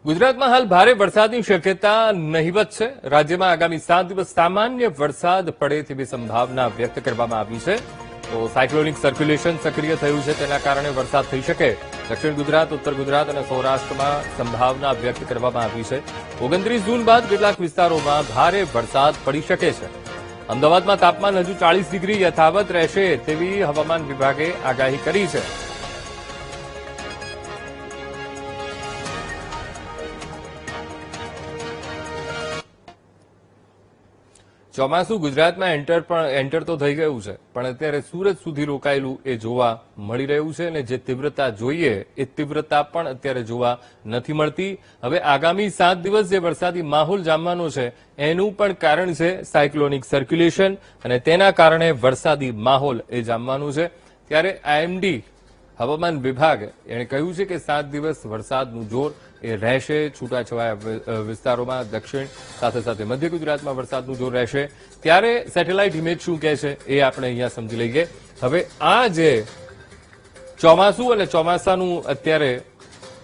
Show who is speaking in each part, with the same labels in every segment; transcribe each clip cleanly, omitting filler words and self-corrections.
Speaker 1: ગુજરાતમાં હાલ ભારે વરસાદની શક્યતા નહિવત છે। રાજ્યમાં આગામી 7 દિવસ સામાન્ય વરસાદ પડે તેવી સંભાવના વ્યક્ત કરવામાં આવી છે। તો સાયક્લોનિક સર્ક્યુલેશન સક્રિય થયું છે, તેના કારણે વરસાદ થઈ શકે। દક્ષિણ ગુજરાત, ઉત્તર ગુજરાત અને સૌરાષ્ટ્રમાં સંભાવના વ્યક્ત કરવામાં આવી છે। 29 જૂન બાદ કેટલાક વિસ્તારોમાં ભારે વરસાદ પડી શકે છે। અમદાવાદમાં તાપમાન હજુ 40 ડિગ્રી યથાવત રહેશે તેવી હવામાન વિભાગે આગાહી કરી છે। ચોમાસું ગુજરાતમાં એન્ટર તો થઈ ગયું છે, પણ અત્યારે સુરત સુધી રોકાયેલું એ જોવા મળી રહ્યું છે અને જે તીવ્રતા જોઈએ એ તીવ્રતા પણ અત્યારે જોવા નથી મળતી। હવે આગામી 7 દિવસ જે વરસાદી માહોલ જામવાનો છે એનું પણ કારણ છે સાયક્લોનિક સર્ક્યુલેશન અને તેના કારણે વરસાદી માહોલ એ જામવાનું છે। ત્યારે આઈએમડી હવામાન વિભાગ એણે કહ્યું છે કે 7 દિવસ વરસાદનું જોર એ રહેશે। છૂટાછવાયા વિસ્તારોમાં દક્ષિણ સાથે સાથે મધ્ય ગુજરાતમાં વરસાદનું જોર રહેશે। ત્યારે સેટેલાઇટ ઇમેજ શું કહે છે એ આપણે અહીંયા સમજી લઈએ। હવે આ જે ચોમાસું અને ચોમાસાનું અત્યારે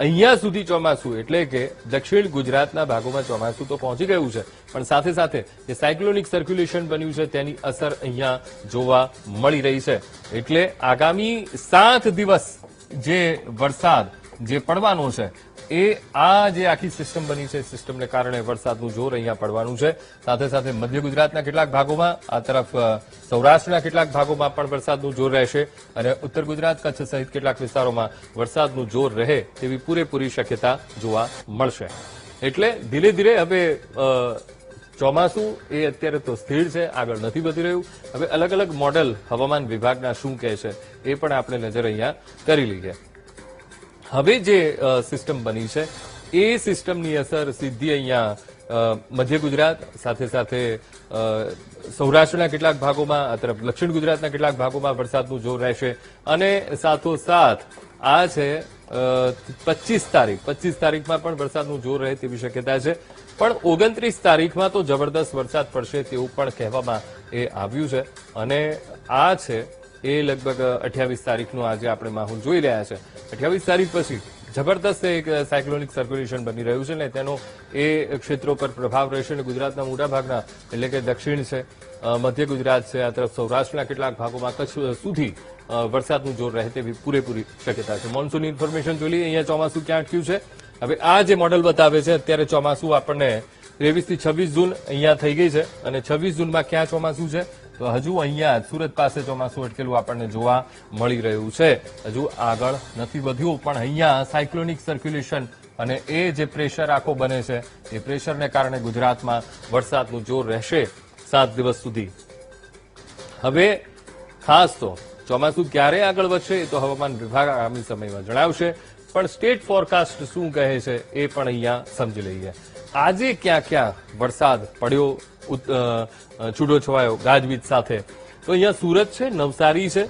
Speaker 1: અહીંયા સુધી ચોમાસું એટલે કે દક્ષિણ ગુજરાતના ભાગોમાં ચોમાસું તો પહોંચી ગયું છે, પણ સાથે સાથે જે સાયક્લોનિક સર્ક્યુલેશન બન્યું છે તેની અસર અહીંયા જોવા મળી રહી છે। એટલે આગામી 7 દિવસ જે વરસાદ જે પડવાનો છે એ આ જે આખી સિસ્ટમ બની છે, સિસ્ટમને કારણે વરસાદનું જોર અહીંયા પડવાનું છે। સાથે સાથે મધ્ય ગુજરાતના કેટલાક ભાગોમાં, આ તરફ સૌરાષ્ટ્રના કેટલાક ભાગોમાં પણ વરસાદનું જોર રહેશે અને ઉત્તર ગુજરાત, કચ્છ સહિત કેટલાક વિસ્તારોમાં વરસાદનું જોર રહે તેવી પૂરેપૂરી શક્યતા જોવા મળશે। એટલે ધીરે ધીરે હવે ચોમાસું એ અત્યારે તો સ્થિર છે, આગળ નથી વધી રહ્યું। હવે અલગ અલગ મોડેલ હવામાન વિભાગના શું કહે છે એ પણ આપણે નજર અહીંયા કરી લઈએ। હવે જે સિસ્ટમ બની છે એ સિસ્ટમની અસર સીધી અહીંયા મધ્ય ગુજરાત સાથે સાથે સૌરાષ્ટ્રના કેટલાક ભાગોમાં, આ તરફ દક્ષિણ ગુજરાતના કેટલાક ભાગોમાં વરસાદનું જોર રહેશે અને સાથોસાથ આ છે 25 તારીખમાં પણ વરસાદનું જોર રહે તેવી શક્યતા છે। પણ 29 તારીખમાં તો જબરદસ્ત વરસાદ પડશે તેવું પણ કહેવામાં એ આવ્યું છે અને આ છે એ લગભગ 28 તારીખનો આજે આપણે માહોલ જોઈ રહ્યા છે। 28 તારીખ પછી જબરદસ્ત એક સાયક્લોનિક સર્ક્યુલેશન બની રહ્યું છે ને તેનો એ ક્ષેત્રો પર પ્રભાવ રહેશે અને ગુજરાતના મોટાભાગના એટલે કે દક્ષિણ છે, મધ્ય ગુજરાત છે, આ તરફ સૌરાષ્ટ્રના કેટલાક ભાગોમાં કચ્છ સુધી વરસાદનું જોર રહે તેવી પૂરેપૂરી શક્યતા છે। મોન્સૂનની ઇન્ફોર્મેશન જોઈ લઈએ। અહીંયા ચોમાસું ક્યાં અટક્યું છે। હવે આ જે મોડલ બતાવે છે અત્યારે ચોમાસું આપણને 23 થી 26 જૂન અહીંયા થઈ ગઈ છે અને 26 જૂનમાં ક્યાં ચોમાસું છે તો હજુ અહીંયા સુરત પાસે ચોમાસું અટકેલું આપણને જોવા મળી રહ્યું છે। હજુ આગળ નથી વધ્યું, પણ અહીંયા સાયક્લોનિક સર્ક્યુલેશન અને એ જે પ્રેશર આખો બને છે એ પ્રેશરને કારણે ગુજરાતમાં વરસાદનું જોર રહેશે 7 દિવસ સુધી। હવે ખાસ તો ચોમાસું ક્યારે આગળ વધશે એ તો હવામાન વિભાગ આગામી સમયમાં જણાવશે, પણ સ્ટેટ ફોરકાસ્ટ શું કહે છે એ પણ અહીંયા સમજી લઈએ। આજે ક્યાં ક્યાં વરસાદ પડ્યો છૂટો છવાયો ગાજવીજ સાથે, તો અહીંયા સુરત છે, નવસારી છે,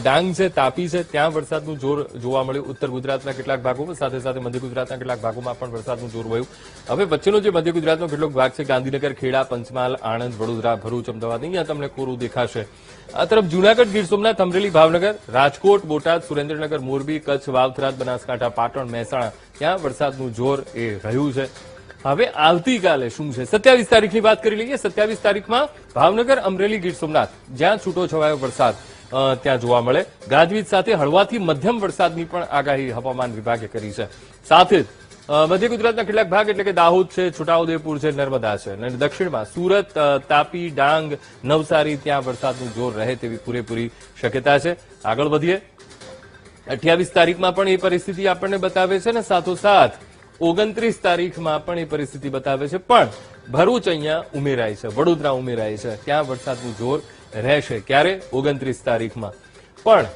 Speaker 1: ડાંગ છે, તાપી છે, ત્યાં વરસાદનું જોર જોવા મળ્યું। ઉત્તર ગુજરાતના કેટલાક ભાગોમાં, સાથે સાથે મધ્ય ગુજરાતના કેટલાક ભાગોમાં પણ વરસાદનું જોર વહ્યું। હવે વચ્ચેનો જે મધ્ય ગુજરાતનો કેટલોક ભાગ છે, ગાંધીનગર, ખેડા, પંચમહાલ, આણંદ, વડોદરા, ભરૂચ, અમદાવાદ, અહીંયા તમને કોરું દેખાશે। આ તરફ જૂનાગઢ, ગીર સોમનાથ, અમરેલી, ભાવનગર, રાજકોટ, બોટાદ, સુરેન્દ્રનગર, મોરબી, કચ્છ, વાવ-થરાદ, બનાસકાંઠા, પાટણ, મહેસાણા, ત્યાં વરસાદનું જોર એ રહ્યું છે। હવે આવતીકાલે શું છે 27 તારીખની વાત કરી લઈએ। 27 તારીખમાં ભાવનગર, અમરેલી, ગીર સોમનાથ જ્યાં છૂટો છવાયો વરસાદ ત્યાં જોવા મળે, ગાજવીજ સાથે હળવાથી મધ્યમ વરસાદની પણ આગાહી હવામાન વિભાગે કરી છે। સાથે જ મધ્ય ગુજરાતના કેટલાક ભાગ એટલે કે દાહોદ છે, છોટાઉદેપુર છે, નર્મદા છે અને દક્ષિણમાં સુરત, તાપી, ડાંગ, નવસારી ત્યાં વરસાદનું જોર રહે તેવી પૂરેપૂરી શક્યતા છે। આગળ વધીએ। 28 તારીખમાં પણ એ પરિસ્થિતિ આપણને બતાવે છે અને સાથોસાથ 29 તારીખમાં પણ એ પરિસ્થિતિ બતાવે છે, પણ ભરૂચ અહીંયા ઉમેરાય છે, વડોદરા ઉમેરાય છે, ત્યાં વરસાદનું જોર રહેશે। ક્યારે 29 તારીખમાં પણ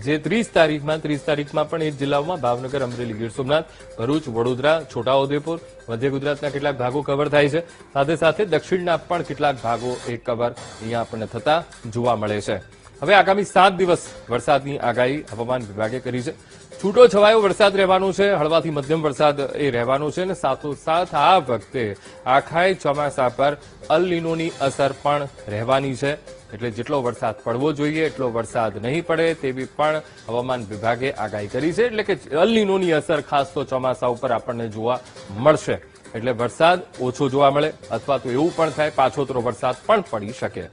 Speaker 1: જે 30 તારીખમાં પણ એ જિલ્લાઓમાં ભાવનગર, અમરેલી, ગીર સોમનાથ, ભરૂચ, વડોદરા, છોટાઉદેપુર, મધ્ય ગુજરાતના કેટલાક ભાગો કવર થાય છે, સાથે સાથે દક્ષિણના પણ કેટલાક ભાગો એ કવર અહીંયા આપણને થતા જોવા મળે છે। હવે આગામી 7 દિવસ વરસાદની આગાહી હવામાન વિભાગે કરી છે। છૂટો છવાયો વરસાદ રહેવાનો છે, હળવાથી મધ્યમ વરસાદ એ રહેવાનો છે અને સાથોસાથ આ વખતે આખાય ચોમાસા પર અલ નીનોની અસર પણ રહેવાની છે। એટલે જેટલો વરસાદ પડવો જોઈએ એટલો વરસાદ નહીં પડે તેવી પણ હવામાન વિભાગે આગાહી કરી છે. એટલે કે અલ નીનોની અસર ખાસ તો ચોમાસા ઉપર આપણને જોવા મળશે. એટલે વરસાદ ઓછો જોવા મળે અથવા તો એવું પણ થાય પાછોતરો વરસાદ પણ પડી શકે.